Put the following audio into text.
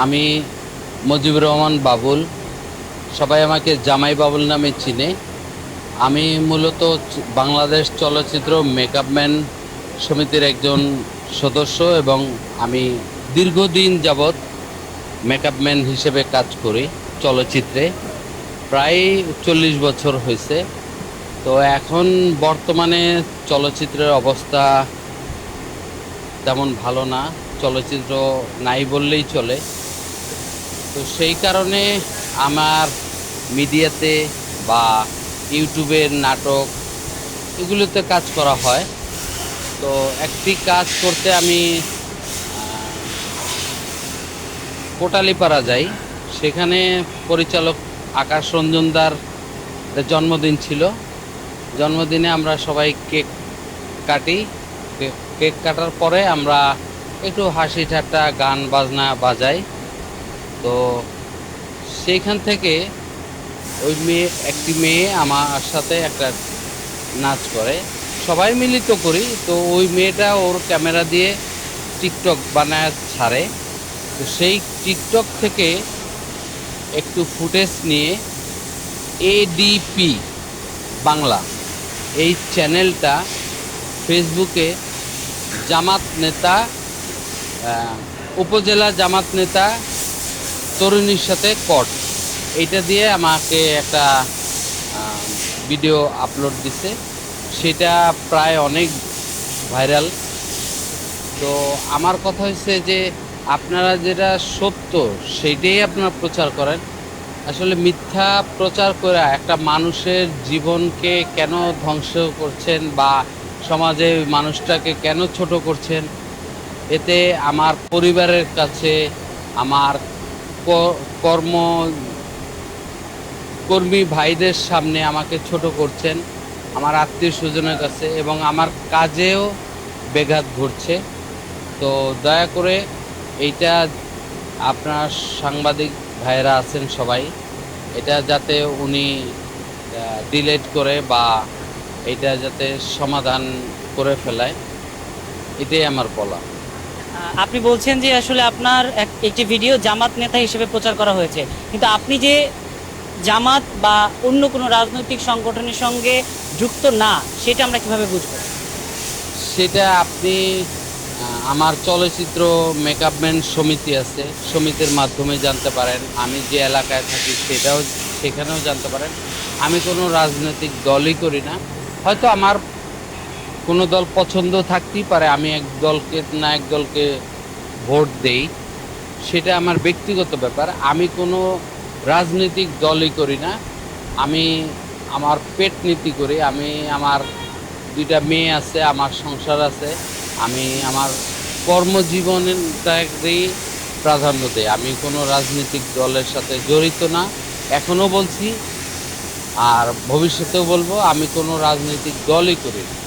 আমি মুজিবুর রহমান বাবুল, সবাই আমাকে জামাই বাবুল নামে চিনে। আমি মূলত বাংলাদেশ চলচ্চিত্র মেকআপম্যান সমিতির একজন সদস্য এবং আমি দীর্ঘদিন যাবৎ মেকআপম্যান হিসেবে কাজ করি চলচ্চিত্রে। প্রায় 40 বছর হয়েছে। তো এখন বর্তমানে চলচ্চিত্রের অবস্থা তেমন ভালো না, চলচ্চিত্র নাই বললেই চলে। তো সেই কারণে আমার মিডিয়াতে বা ইউটিউবের নাটক এগুলোতে কাজ করা হয়। তো একটি কাজ করতে আমি কোটালীপাড়া যাই। সেখানে পরিচালক আকাশ রঞ্জনদার জন্মদিন ছিল। জন্মদিনে আমরা সবাই কেক কাটি। কেক কাটার পরে আমরা একটু হাসি ঠাট্টা গান বাজনা বাজাই। তো সেইখান থেকে একটি মেয়ে আমার সাথে একটা নাচ করে, সবাই মিলিত করি। তো ওই মেয়েটা ওর ক্যামেরা দিয়ে টিকটক বানায় ছাড়ে। তো সেই টিকটক থেকে একটু ফুটেজ নিয়ে এডিপি বাংলা এই চ্যানেলটা ফেসবুকে জামাত নেতা, উপজেলা জামাত নেতা তরুণীর সাথে কট, এইটা দিয়ে আমাকে একটা ভিডিও আপলোড দিছে। সেটা প্রায় অনেক ভাইরাল। তো আমার কথা হচ্ছে যে আপনারা যেটা সত্য সেইটাই আপনারা প্রচার করেন। আসলে মিথ্যা প্রচার করে একটা মানুষের জীবনকে কেন ধ্বংস করছেন বা সমাজে মানুষটাকে কেন ছোট করছেন? এতে আমার পরিবারের কাছে, আমার কর্মী ভাইদের সামনে আমাকে ছোট করছেন, আমার আত্মীয় স্বজনের কাছে, এবং আমার কাজেও ব্যাঘাত ঘটছে। তো দয়া করে এইটা আপনার সাংবাদিক ভাইয়েরা আছেন সবাই, এটা যাতে উনি ডিলেট করে বা এটা যাতে সমাধান করে ফেলায়, এটাই আমার বলা। আপনি বলছেন যে আসলে আপনার একটি ভিডিও জামাত নেতা হিসেবে প্রচার করা হয়েছে, কিন্তু আপনি যে জামাত বা অন্য কোনো রাজনৈতিক সংগঠনের সঙ্গে যুক্ত না, সেটা আমরা কিভাবে বুঝবো? সেটা আপনি আমার চলচ্চিত্র মেকআপম্যান সমিতি আছে, সমিতির মাধ্যমে জানতে পারেন। আমি যে এলাকায় থাকি সেখানেও জানতে পারেন। আমি কোনো রাজনৈতিক দলই করি না। হয়তো আমার কোনো দল পছন্দ থাকতেই পারে, আমি এক দলকে ভোট দেই, সেটা আমার ব্যক্তিগত ব্যাপার। আমি কোনো রাজনৈতিক দলই করি না। আমি আমার পেট নীতি করি। আমি আমার দুইটা মেয়ে আছে, আমার সংসার আছে। আমি আমার কর্মজীবনটাকেই প্রাধান্য দেই। আমি কোনো রাজনৈতিক দলের সাথে জড়িত না। এখনও বলছি আর ভবিষ্যতেও বলবো, আমি কোনো রাজনৈতিক দলই করি না।